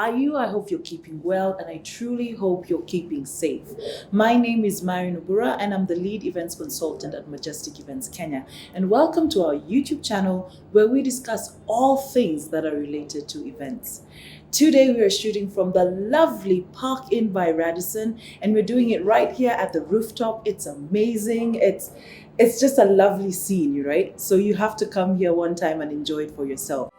are you? I hope you're keeping well, and I truly hope you're keeping safe. My name is Mary Nubura, and I'm the lead events consultant at Majestic Events Kenya. And welcome to our YouTube channel where we discuss all things that are related to events. Today we are shooting from the lovely Park Inn by Radisson, and we're doing it right here at the rooftop. It's amazing. It's just a lovely scene, right? So you have to come here one time and enjoy it for yourself.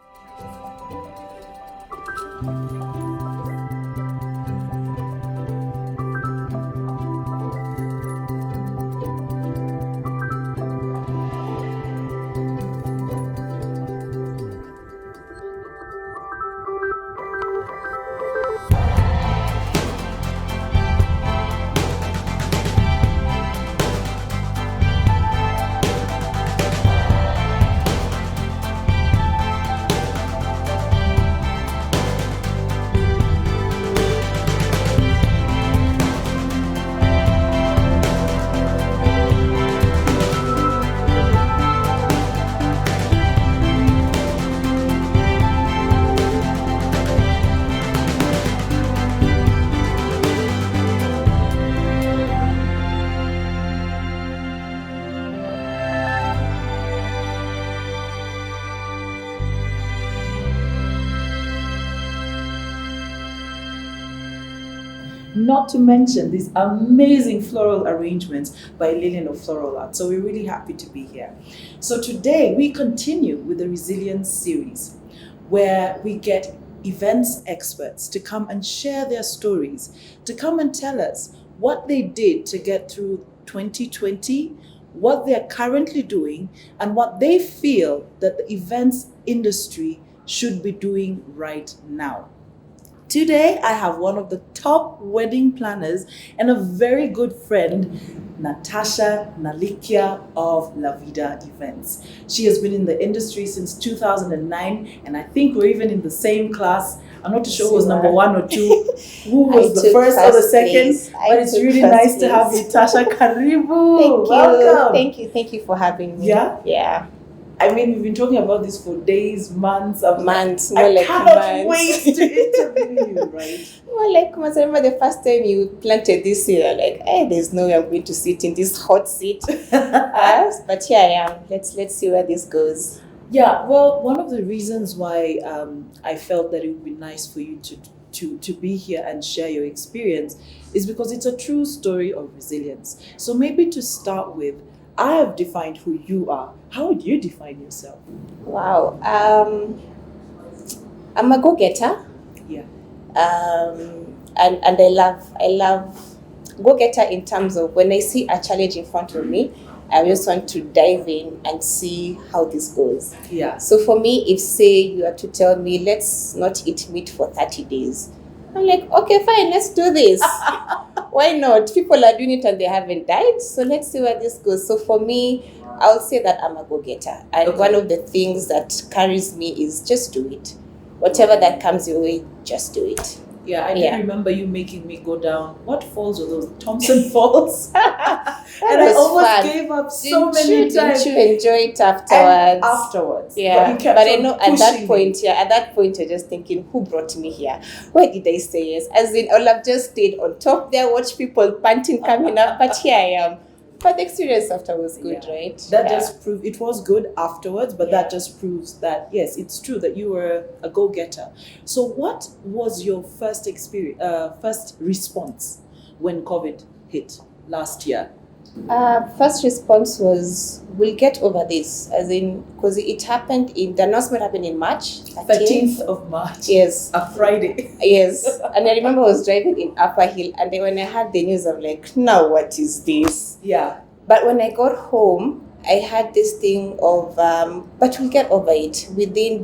Not to mention these amazing floral arrangements by Lillian of Floral Art. So we're really happy to be here. So today we continue with the Resilience series, where we get events experts to come and share their stories, to come and tell us what they did to get through 2020, what they're currently doing, and what they feel that the events industry should be doing right now. Today, I have one of the top wedding planners and a very good friend, Natasha Nalyaka of La Vida Events. She has been in the industry since 2009, and I think we're even in the same class. I'm not too sure who was number one or two, who was the first or the second, but it's really nice to have you, Tasha. Karibu. Thank you. Welcome. Thank you for having me. Yeah. I mean, we've been talking about this for days, months. More like cannot months. wait to interview you, right? Well, like, I remember the first time you planted this year, like, hey, there's no way I'm going to sit in this hot seat. But here I am. Let's see where this goes. Yeah, well, one of the reasons why I felt that it would be nice for you to be here and share your experience is because it's a true story of resilience. So maybe to start with, I have defined who you are. How would you define yourself? Wow. I'm a go-getter. Yeah. And I love go-getter in terms of when I see a challenge in front of me, I just want to dive in and see how this goes. Yeah. So for me, if say you are to tell me, let's not eat meat for 30 days, I'm like, okay, fine, let's do this. Why not? People are doing it and they haven't died. So let's see where this goes. So for me, I would say that I'm a go-getter. And one of the things that carries me is just do it. Whatever that comes your way, just do it. Yeah, I do remember you making me go down. What falls were those? Thompson Falls? And I almost fun. gave up so many times. Didn't you enjoy it afterwards? And afterwards. Yeah. But I know at that point, me. at that point, you're just thinking, who brought me here? Why did I say yes? As in, I'll have just stayed on top there, watch people panting coming up, but here I am. But the experience after was good, right? That just proved it was good afterwards, but that just proves that yes, it's true that you were a go-getter. So, what was your first experience, first response when COVID hit last year? First response was, we'll get over this, as in, because the announcement happened in March 13th of March. Yes. A Friday. Yes. And I remember I was driving in Upper Hill, and then when I heard the news, I'm like, now what is this? Yeah. But when I got home, I had this thing of, but we'll get over it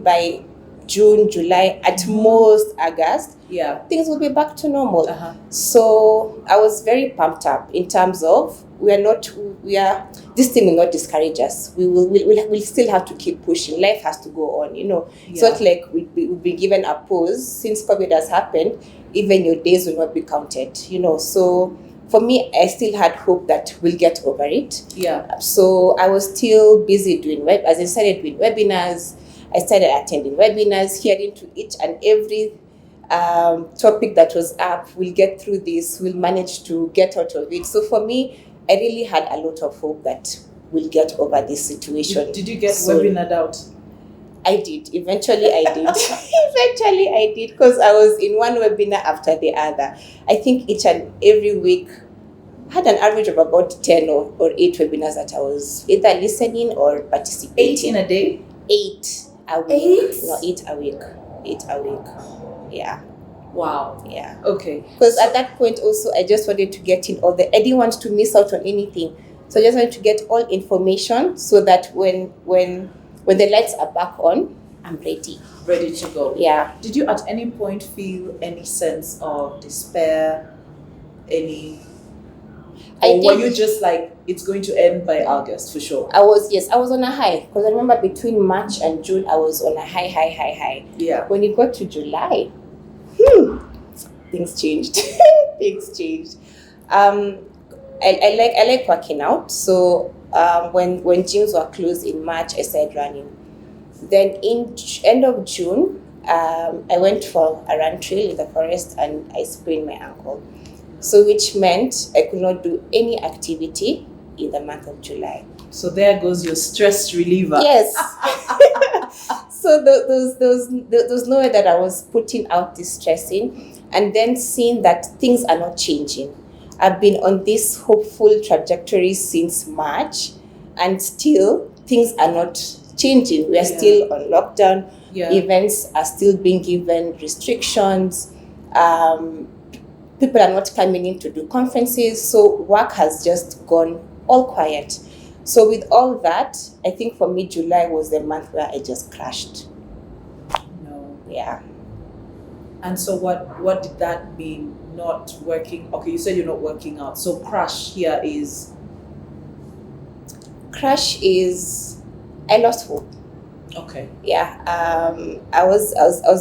by June, July, at most August. Yeah. Things will be back to normal. So I was very pumped up in terms of this thing will not discourage us. We'll still have to keep pushing. Life has to go on, Yeah. So it's like we'll be given a pause since COVID has happened. Even your days will not be counted, So for me, I still had hope that we'll get over it. Yeah. So I was still busy doing as I started doing webinars. I started attending webinars, hearing to each and every topic that was up. We'll get through this. We'll manage to get out of it. So for me, I really had a lot of hope that we'll get over this situation. Did you get webinared out? I did. Eventually, I did. Eventually, I did, because I was in one webinar after the other. I think each and every week I had an average of about 10 or 8 webinars that I was either listening or participating. 8 in a day? 8 a week. 8? No, 8 a week. 8 a week. Yeah. Wow. Yeah. Okay. Because at that point also, I just wanted to get in all I didn't want to miss out on anything. So I just wanted to get all information so that when the lights are back on, I'm ready. Ready to go. Yeah. Did you at any point feel any sense of despair? Or were you just like, it's going to end by August for sure? I was on a high, because I remember between March and June, I was on a high. Yeah. When it got to July, things changed. Things changed. I like working out. So when gyms were closed in March, I started running. Then in end of June, I went for a run trail in the forest and I sprained my ankle. So which meant I could not do any activity in the month of July. So there goes your stress reliever. Yes. So there was no way that I was putting out this stressing, and then seeing that things are not changing. I've been on this hopeful trajectory since March, and still things are not changing. We are still on lockdown. Yeah. Events are still being given restrictions. People are not coming in to do conferences, so work has just gone all quiet. So with all that, I think for me, July was the month where I just crashed. No. Yeah. And so what did that mean, not working? Okay, you said you're not working out. So crash here is? Crash is, I lost hope. Okay. Yeah. I was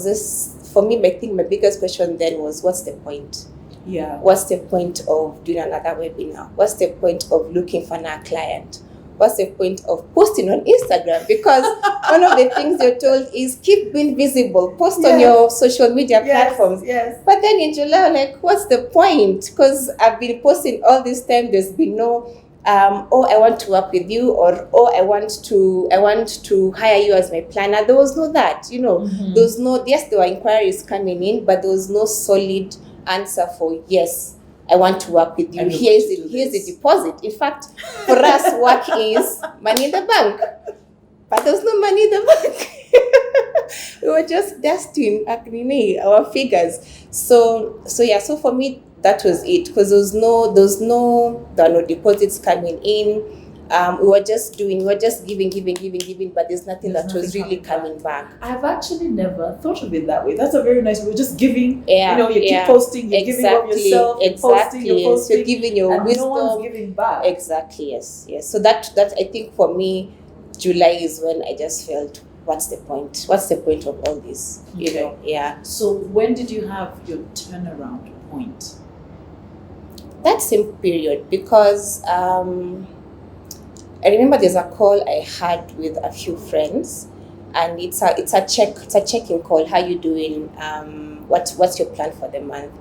just, for me, I think my biggest question then was, what's the point? Yeah. What's the point of doing another webinar? What's the point of looking for another client? What's the point of posting on Instagram? Because one of the things you're told is keep being visible, post on your social media platforms. Yes. But then in July, I'm like, what's the point? Because I've been posting all this time. There's been no, I want to work with you, or I want to hire you as my planner. There was no that, Mm-hmm. There was no, yes, there were inquiries coming in, but there was no solid answer for yes, I want to work with you. Here's the deposit. In fact, for us, work is money in the bank. But there was no money in the bank. We were just dusting our figures. So for me, that was it. Because there were no deposits coming in. We were just giving, but there's nothing that was really coming back. I've actually never thought of it that way. That's a very nice way. We're just giving, you keep posting, you're giving of yourself, you're posting, So you're giving your and wisdom. No one's giving back. Exactly, yes. So that I think for me, July is when I just felt, what's the point? What's the point of all this? Okay. Yeah. So when did you have your turnaround point? That same period, because I remember there's a call I had with a few friends, and it's a check-in call. How you doing? What's your plan for the month?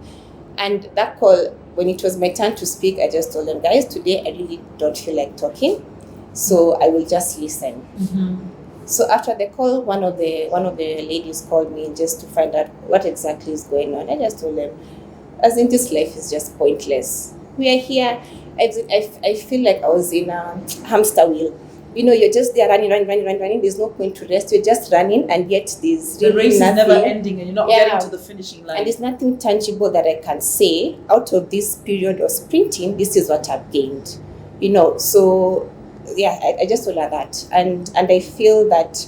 And that call, when it was my turn to speak, I just told them, guys, today I really don't feel like talking, so I will just listen. Mm-hmm. So after the call, one of the ladies called me just to find out what exactly is going on. I just told them, as in, this life is just pointless. We are here. I feel like I was in a hamster wheel. You're just there running. There's no point to rest. You're just running, and yet there's really the race nothing. is never ending, and you're not getting to the finishing line. And there's nothing tangible that I can say out of this period of sprinting. This is what I've gained. So yeah, I just told her that, and I feel that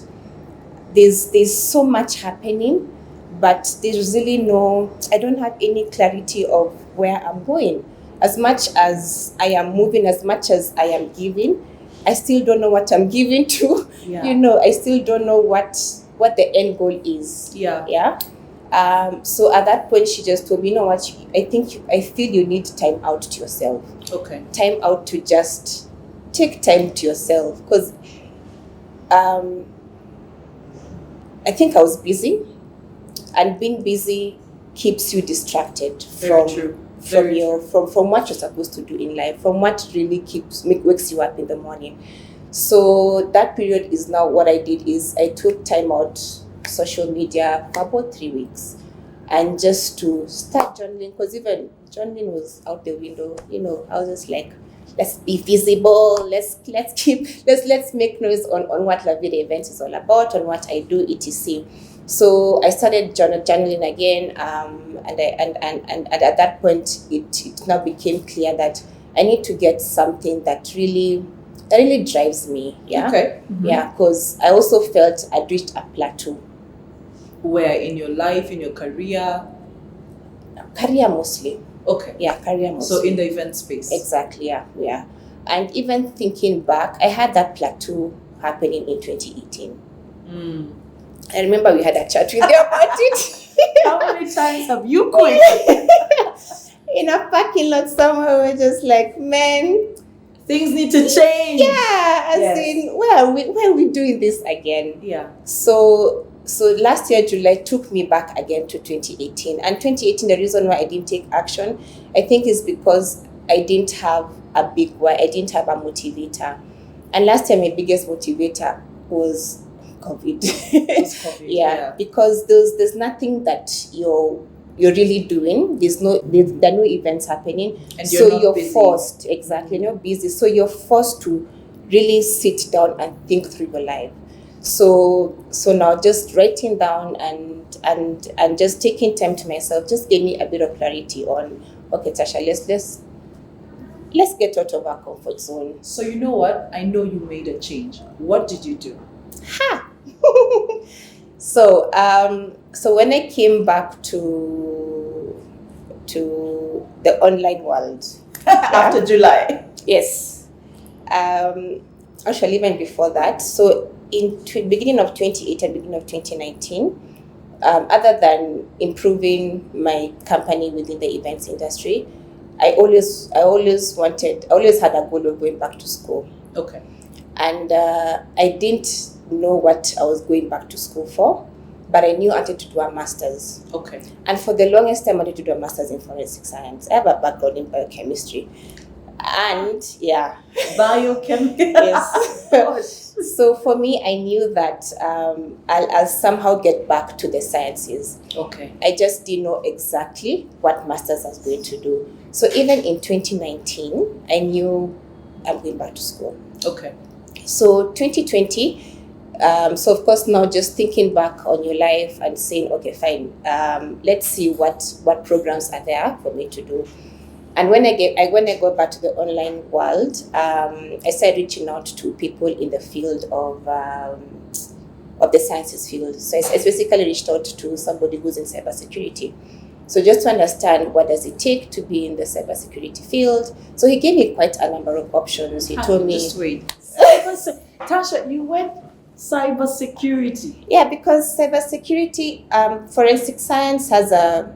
there's so much happening, but there's really I don't have any clarity of where I'm going. As much as I am moving, as much as I am giving, I still don't know what I'm giving to. Yeah. I still don't know what the end goal is. Yeah. So at that point, she just told me, you know what, I feel you need time out to yourself. Okay. Time out to just take time to yourself. Because I think I was busy, and being busy keeps you distracted Very true. from what you're supposed to do in life, from what really wakes you up in the morning. So that period is now what I did is I took time out social media for about 3 weeks, and just to start journaling, because even journaling was out the window. I was just like, let's be visible, let's make noise on what La Vida Events is all about, on what I do, etc. So I started journaling again, and at that point it now became clear that I need to get something that really drives me. Yeah. Okay. Mm-hmm. Yeah, because I also felt I'd reached a plateau. Where in your life, in your career? Career mostly. Okay. Yeah, career mostly. So in the event space. Exactly. Yeah. And even thinking back, I had that plateau happening in 2018. I remember we had a chat with you about it. How many times have you quit? In a parking lot somewhere, we're just like, man, things need to change. Yeah, in, where are we doing this again? Yeah. So last year, July, took me back again to 2018. And 2018, the reason why I didn't take action, I think, is because I didn't have a big why. I didn't have a motivator. And last year, my biggest motivator was COVID. Yeah, because there's nothing that you're really doing. There are no events happening, and you're busy. Forced. Exactly, you're not busy, so you're forced to really sit down and think through your life. So now just writing down and just taking time to myself just gave me a bit of clarity on, okay, Tasha, let's get out of our comfort zone. So you know what? I know you made a change. What did you do? So when I came back to the online world after July, yes, actually even before that. So in beginning of 2018, beginning of 2019, other than improving my company within the events industry, I always had a goal of going back to school. Okay. And I didn't know what I was going back to school for, but I knew I wanted to do a master's. Okay. And for the longest time, I wanted to do a master's in forensic science. I have a background in biochemistry. And yeah. Biochemistry. Yes. So for me, I knew that I'll somehow get back to the sciences. Okay. I just didn't know exactly what master's I was going to do. So even in 2019, I knew I'm going back to school. Okay. So 2020, so of course now just thinking back on your life and saying, okay, fine, let's see what programs are there for me to do. And when I got back to the online world, I started reaching out to people in the field of the sciences field. So I basically reached out to somebody who's in cybersecurity. So just to understand, what does it take to be in the cybersecurity field? So he gave me quite a number of options. He told me... Just wait. Tasha, you went cybersecurity. Yeah, because cybersecurity, forensic science has a...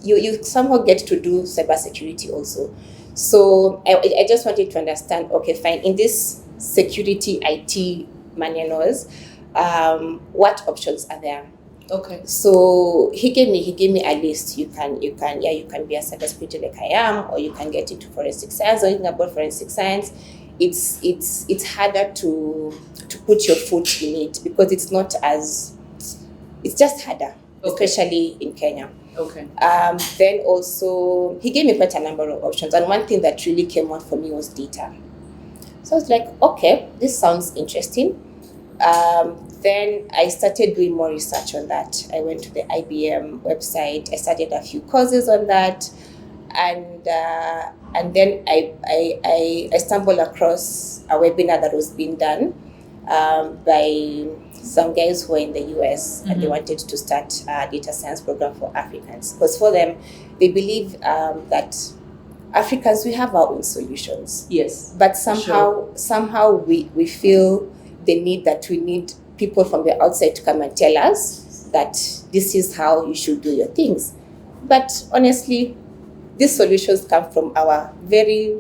You somehow get to do cybersecurity also. So I just wanted to understand, okay, fine, in this security IT manuals, what options are there? Okay. So he gave me a list. You can be a cybersecurity like I am, or you can get into forensic science. Or anything about forensic science, it's harder to put your foot in it because it's just harder, okay, especially in Kenya. Okay. Then also he gave me quite a number of options, and one thing that really came out for me was data. So I was like, okay, this sounds interesting. Then I started doing more research on that. I went to the IBM website. I studied a few courses on that, and then I stumbled across a webinar that was being done by some guys who were in the US, mm-hmm, and they wanted to start a data science program for Africans. Because for them, they believe that Africans, we have our own solutions. Yes. But somehow we feel the need that we need people from the outside to come and tell us that this is how you should do your things. But honestly, these solutions come from our very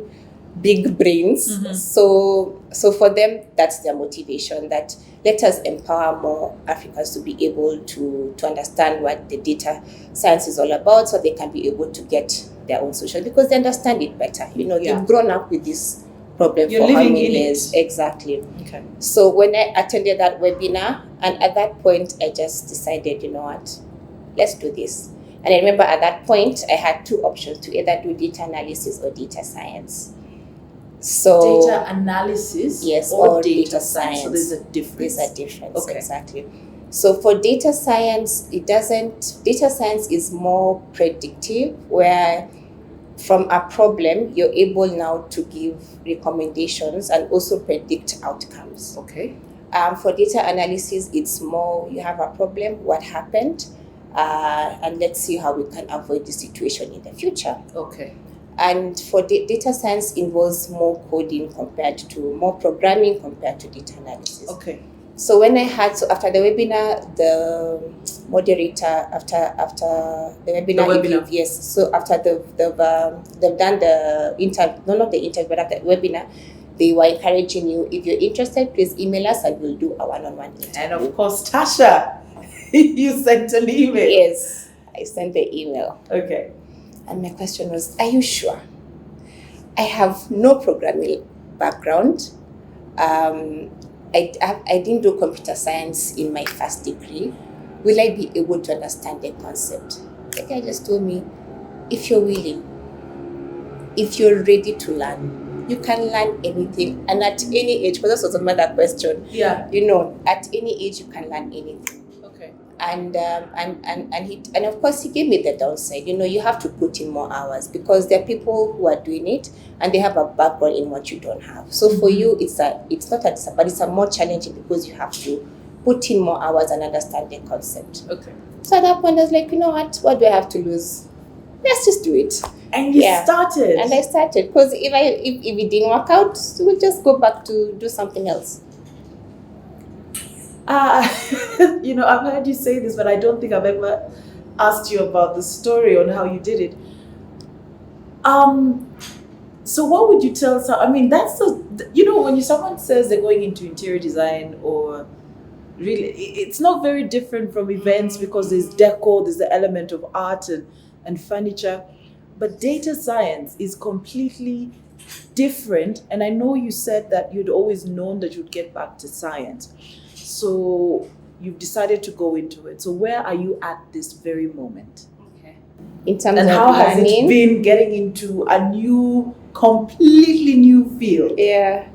big brains. So for them, that's their motivation, that let us empower more Africans to be able to understand what the data science is all about, so they can be able to get their own solution, because they understand it better. They've grown up with this problem You're for how living many in years. it. Exactly. Okay. So when I attended that webinar, and at that point, I just decided, you know what, let's do this. And I remember at that point, I had two options, to either do data analysis or data science. So data analysis, yes, or data science. So there's a difference. There's a difference, Okay. exactly. So for data science, data science is more predictive, where from a problem, you're able now to give recommendations and also predict outcomes. Okay. For data analysis, it's more, you have a problem, what happened, and let's see how we can avoid the situation in the future. Okay. And for data science, involves more coding more programming compared to data analysis. Okay. So after the webinar, the moderator, after the webinar, yes. So after they've done the interview, not the interview, but after the webinar, they were encouraging you, if you're interested, please email us and we'll do a one-on-one interview. And of course, Tasha, you sent an email. Yes, I sent the email. Okay. And my question was, are you sure? I have no programming background. I didn't do computer science in my first degree. Will I be able to understand the concept? The guy just told me, if you're willing, if you're ready to learn, you can learn anything. And at any age, because this was another question. Yeah. At any age, you can learn anything. Okay. And of course he gave me the downside. You have to put in more hours, because there are people who are doing it and they have a background in what you don't have. So for you, it's not but it's a more challenging, because you have to put in more hours and understand the concept. Okay. So at that point, I was like, you know what do I have to lose? Let's just do it. And you started. And I started, because if it didn't work out, we'll just go back to do something else. I've heard you say this, but I don't think I've ever asked you about the story on how you did it. So what would you tell someone? I mean, that's when someone says they're going into interior design, or really, it's not very different from events, because there's decor, there's the element of art and furniture, but data science is completely different. And I know you said that you'd always known that you'd get back to science. So you've decided to go into it. So where are you at this very moment? Okay. In terms and of how has learning, it been getting into a completely new field? Yeah.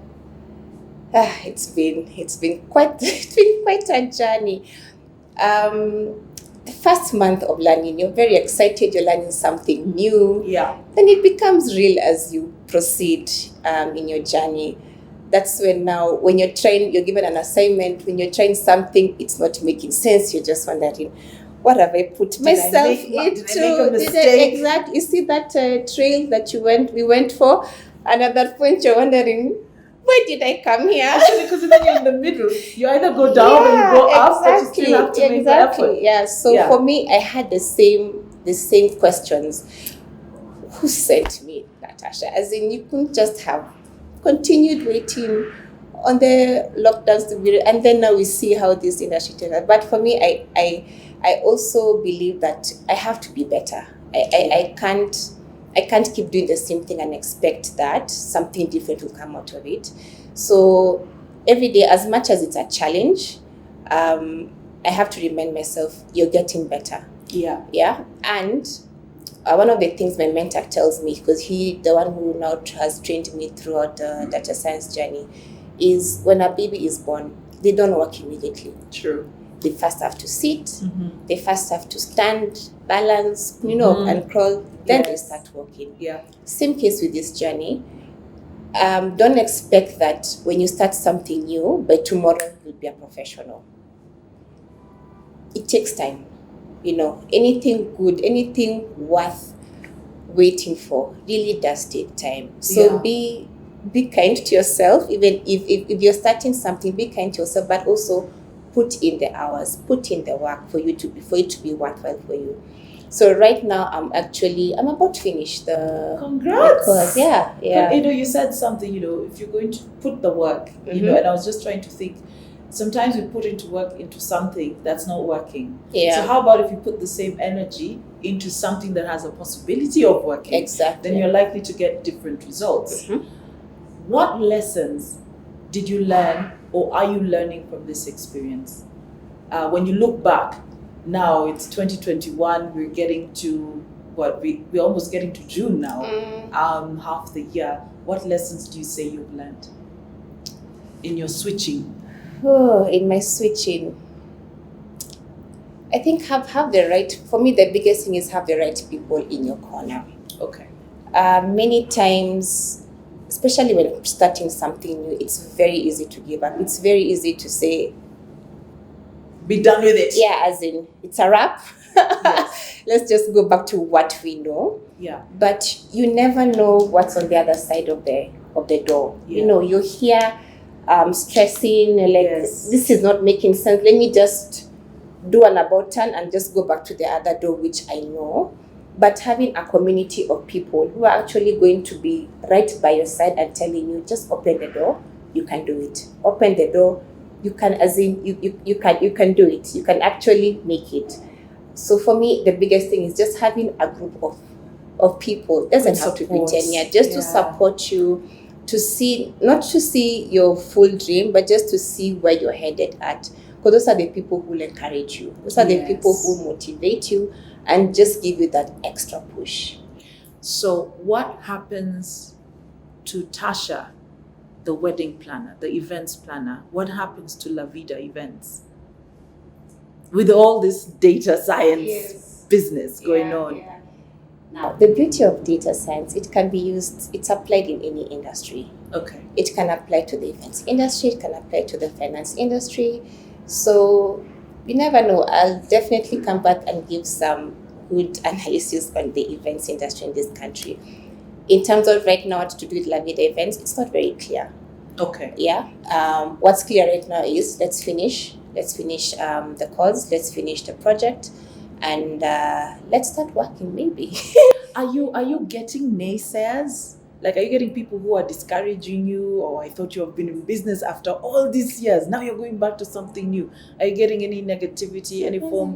It's been quite a journey. The first month of learning, you're very excited, you're learning something new. Yeah. Then it becomes real as you proceed in your journey. That's when you're trying, you're given an assignment, when you're trying something, it's not making sense. You're just wondering, what have I put myself into? Did I make a mistake? Exactly. You see that trail that we went for, and at that point you're wondering, why did I come here? Actually, because then you're in the middle. You either go down or you go up, but you still have to make the effort. Yeah. So for me, I had the same questions. Who sent me, Natasha? As in, you couldn't just have continued waiting on the lockdowns to be, and then now we see how this industry turns out. But for me, I also believe that I have to be better. I can't keep doing the same thing and expect that something different will come out of it. So every day, as much as it's a challenge, I have to remind myself, you're getting better. Yeah. Yeah. And one of the things my mentor tells me, because the one who now has trained me throughout the data science journey, is when a baby is born, they don't walk immediately. True. They first have to sit, they first have to stand, balance, and crawl, then they start walking. Yeah. Same case with this journey. Don't expect that when you start something new, by tomorrow you'll be a professional. It takes time. Anything good, anything worth waiting for really does take time. So be kind to yourself. Even if you're starting something, be kind to yourself, but also put in the hours, put in the work for it to be worthwhile for you. So right now I'm about to finish the Congrats! course. Yeah. But, you said something, if you're going to put the work, and I was just trying to think, sometimes we put into work into something that's not working. Yeah. So how about if you put the same energy into something that has a possibility of working? Exactly. Then you're likely to get different results. What lessons did you learn or are you learning from this experience? When you look back, now it's 2021, we're getting to we're almost getting to June now, half the year. What lessons do you say you've learned in your switching? In my switching, I think for me the biggest thing is have the right people in your corner. Okay. Many times, especially when you're starting something new, it's very easy to give up. It's very easy to say, be done with it. Yeah, as in, it's a wrap. Yes. Let's just go back to what we know. Yeah. But you never know what's on the other side of the door. Yeah. You're here stressing, this is not making sense. Let me just do an about turn and just go back to the other door, which I know. But having a community of people who are actually going to be right by your side and telling you, just open the door, you can do it. Open the door, you can, as in, you can do it. You can actually make it. So for me, the biggest thing is just having a group of people. It doesn't have to be 10 years, just to support you, not to see your full dream, but just to see where you're headed at. Because those are the people who will encourage you. Those are the people who motivate you and just give you that extra push. So what happens to Tasha, the wedding planner, the events planner? What happens to La Vida Events? With all this data science business going on. Yeah. Now, the beauty of data science, it can be used, it's applied in any industry. Okay. It can apply to the events industry, it can apply to the finance industry. So you never know. I'll definitely come back and give some good analysis on the events industry in this country. In terms of right now what to do with La Vida Events, it's not very clear. Okay. Yeah. What's clear right now is let's finish the course, let's finish the project, and let's start working maybe. Are you getting naysayers? Like, are you getting people who are discouraging you? Or I thought you have been in business after all these years. Now you're going back to something new. Are you getting any negativity, any form?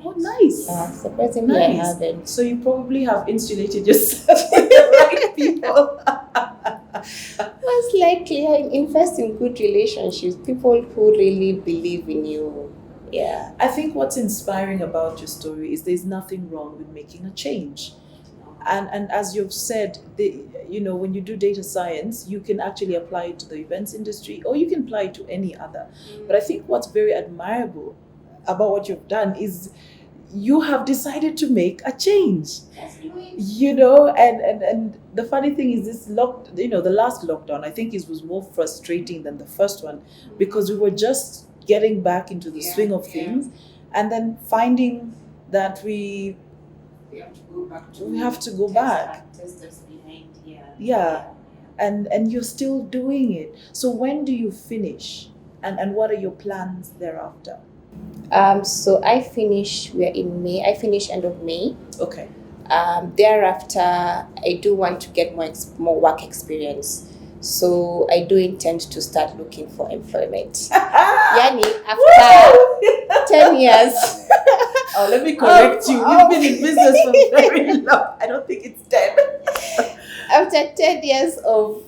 Oh, nice. Surprisingly, I haven't. So you probably have insulated yourself with the right people. Most likely, invest in good relationships, people who really believe in you. Yeah. I think what's inspiring about your story is there's nothing wrong with making a change. And as you've said, when you do data science, you can actually apply it to the events industry or you can apply it to any other. But I think what's very admirable about what you've done is you have decided to make a change. And the funny thing is the last lockdown, I think it was more frustrating than the first one because we were just getting back into the swing of things and then finding that we have to go back. And you're still doing it. So when do you finish? And what are your plans thereafter? So we're in May. I finish end of May. Okay. Thereafter, I do want to get more work experience. So I do intend to start looking for employment. Yani, after 10 years. Oh, let me correct you. You've been in business for very long. I don't think it's 10. After 10 years of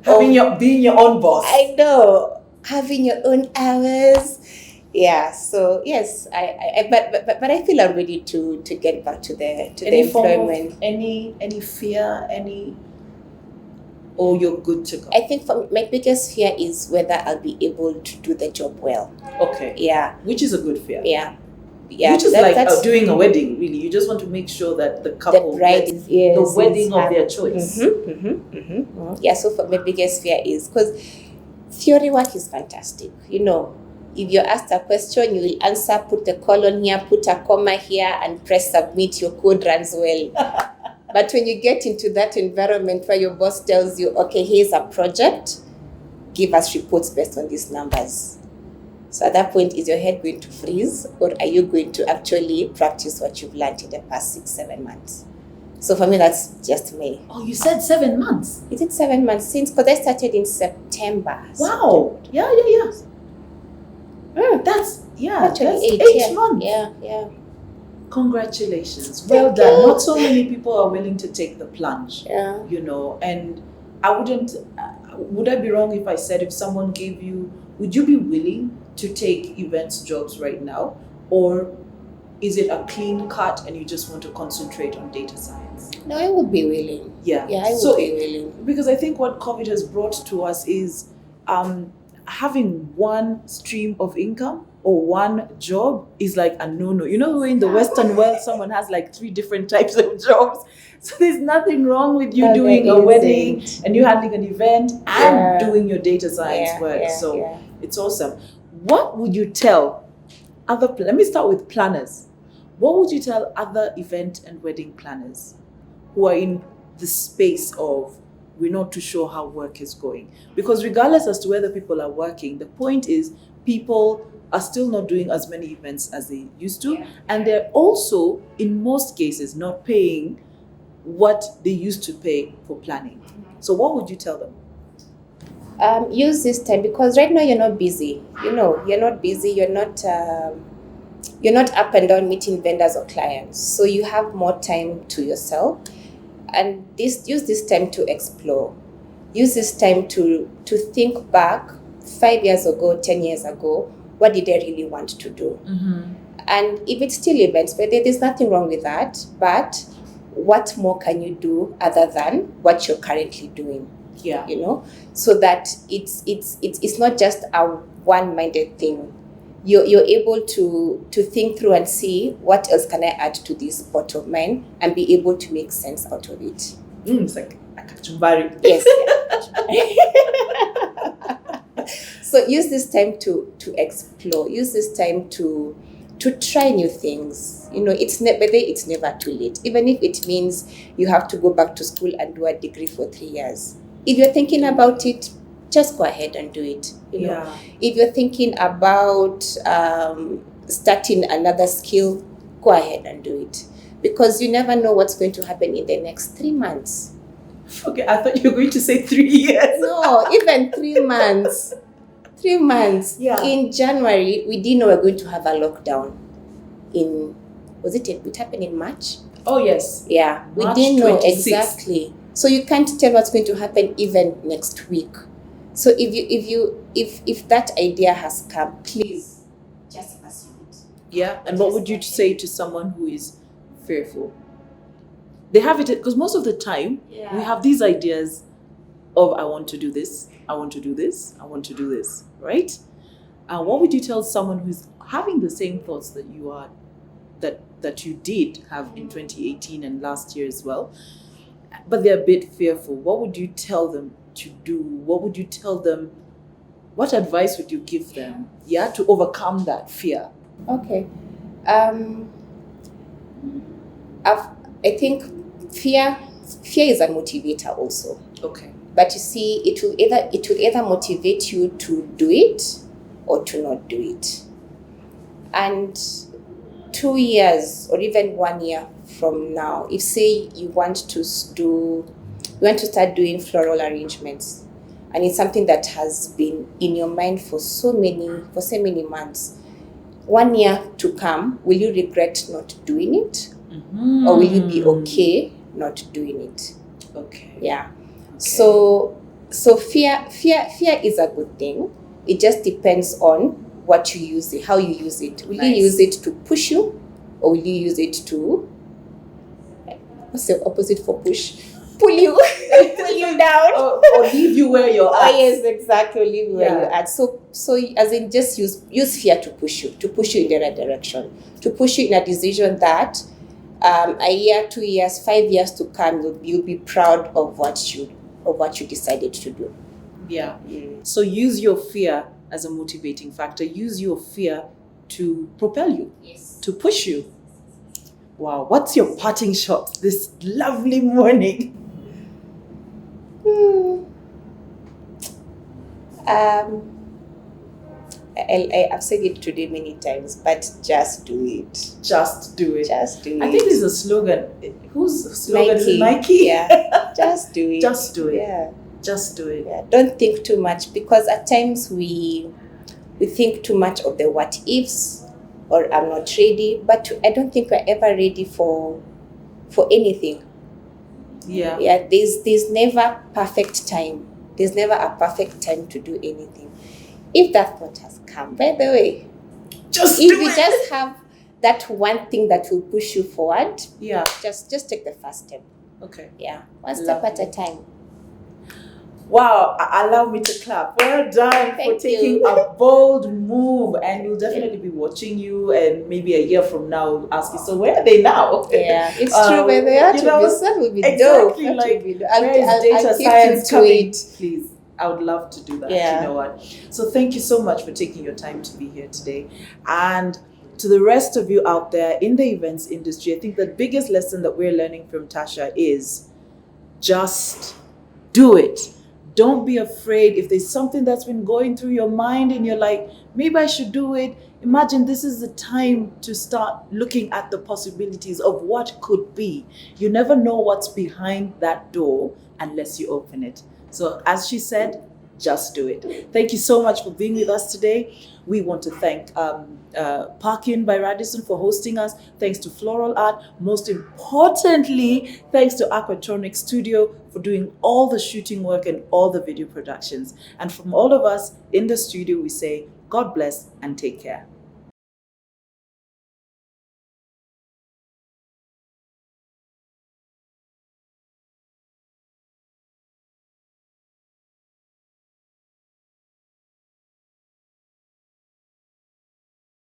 being your own boss. I know. Having your own hours. Yeah. So yes, but I feel I'm ready to get back to the employment. Any fear, or you're good to go? I think my biggest fear is whether I'll be able to do the job well. Okay. Yeah. Which is a good fear. Yeah. Which is like doing a wedding, really. You just want to make sure that the couple, the bride is the wedding of their choice. Yeah, so for my biggest fear is because theory work is fantastic. If you're asked a question, you will answer, put a colon here, put a comma here, and press submit, your code runs well. But when you get into that environment where your boss tells you, okay, here's a project, give us reports based on these numbers. So at that point, is your head going to freeze, or are you going to actually practice what you've learned in the past 6-7 months? So for me, that's just me. Oh, you said 7 months. Is it 7 months since? Because I started in September. Wow. Yeah. That's Actually, that's 8, 8 months. Yeah. Congratulations. Well Thank done. you. Not so many people are willing to take the plunge. Yeah. And I wouldn't, would I be wrong if I said, if someone gave you, would you be willing to take events jobs right now? Or is it a clean cut and you just want to concentrate on data science? No, I would be willing. Yeah. Yeah, I would be willing. Because I think what COVID has brought to us is having one stream of income or one job is like a no-no. You know, in the Western world, someone has like 3 different types of jobs. So there's nothing wrong with you doing a wedding and you handling an event and doing your data science work. It's awesome. What would you tell let me start with planners. What would you tell other event and wedding planners who are in the space of, we're not too sure how work is going? Because regardless as to whether people are working, the point is people are still not doing as many events as they used to. And they're also, in most cases, not paying what they used to pay for planning. So what would you tell them? Use this time, because right now you're not busy. You're not busy. You're not up and down meeting vendors or clients. So you have more time to yourself. And use this time to explore. Use this time to think back 5 years ago, 10 years ago, what did I really want to do? Mm-hmm. And if it's still events, but there's nothing wrong with that. But what more can you do other than what you're currently doing? Yeah. So that it's not just a one-minded thing. You're able to think through and see what else can I add to this pot of mine and be able to make sense out of it. It's like a kachumbari. Yes. So use this time to explore. Use this time to try new things. It's never too late. Even if it means you have to go back to school and do a degree for 3 years. If you're thinking about it, just go ahead and do it. If you're thinking about starting another skill, go ahead and do it, because you never know what's going to happen in the next 3 months. Okay, I thought you were going to say 3 years. No, even 3 months. 3 months. Yeah. In January, we didn't know we were going to have a lockdown. It happened in March? Oh yes. Yeah, we March didn't know 26th. exactly. So you can't tell what's going to happen even next week. So if that idea has come, please just pursue it. Yeah. And what would you say to someone who is fearful? They have it because most of the time we have these ideas of, I want to do this, I want to do this, I want to do this, right? What would you tell someone who's having the same thoughts that you are, that you did have in 2018 and last year as well, but they're a bit fearful? What would you tell them to do? What advice would you give them to overcome that fear? Okay. I think fear is a motivator also. Okay. But you see, it will either motivate you to do it or to not do it. And 2 years or even 1 year from now, if say you want to start doing floral arrangements, and it's something that has been in your mind for so many months, 1 year to come, will you regret not doing it? Mm-hmm. Or will you be okay not doing it? Okay. Yeah. Okay. So fear is a good thing. It just depends on what you use it, how you use it. Will you use it to push you, or will you use it to, what's the opposite for push? Pull you down, or leave you where you're at. Oh yes, exactly, leave you where you're at. So as in, just use fear to push you in the right direction, to push you in a decision that a year, 2 years, 5 years to come, you'll be proud of what you decided to do. Yeah. So use your fear as a motivating factor. Use your fear to propel you, to push you. Wow. What's your parting shot this lovely morning? I've said it today many times, but just do it. Just do it. Just do it. I think this is a slogan. Whose slogan is it? Nike. Nike? Yeah. Just do it. Just do it. Yeah. Just do it. Yeah. Don't think too much, because at times we think too much of the what ifs, or I'm not ready. But I don't think we're ever ready for anything. Yeah. Yeah. There's never perfect time. There's never a perfect time to do anything. If that thought has come, by the way, Just if do you it. just have that one thing that will push you forward, Yeah. just take the first step. Okay. Yeah. One step at a time. Wow, allow me to clap. Well done for Thank taking you. a bold move, and we'll definitely be watching you. And maybe a year from now, we'll ask you, so where are they now? Yeah, it's true. But they have you to know, be, that will be exactly, dope. That like, will be dope. where is data I'll keep science you to coming? it. Please, I would love to do that. Yeah. You know what? So thank you so much for taking your time to be here today. And to the rest of you out there in the events industry, I think the biggest lesson that we're learning from Tasha is just do it. Don't be afraid. If there's something that's been going through your mind and you're like, maybe I should do it, imagine this is the time to start looking at the possibilities of what could be. You never know what's behind that door unless you open it. So as she said, just do it. Thank you so much for being with us today. We want to thank Parkin by Radisson for hosting us. Thanks to Floral Art. Most importantly, thanks to Aquatronics Studio for doing all the shooting work and all the video productions. And from all of us in the studio, we say, God bless and take care.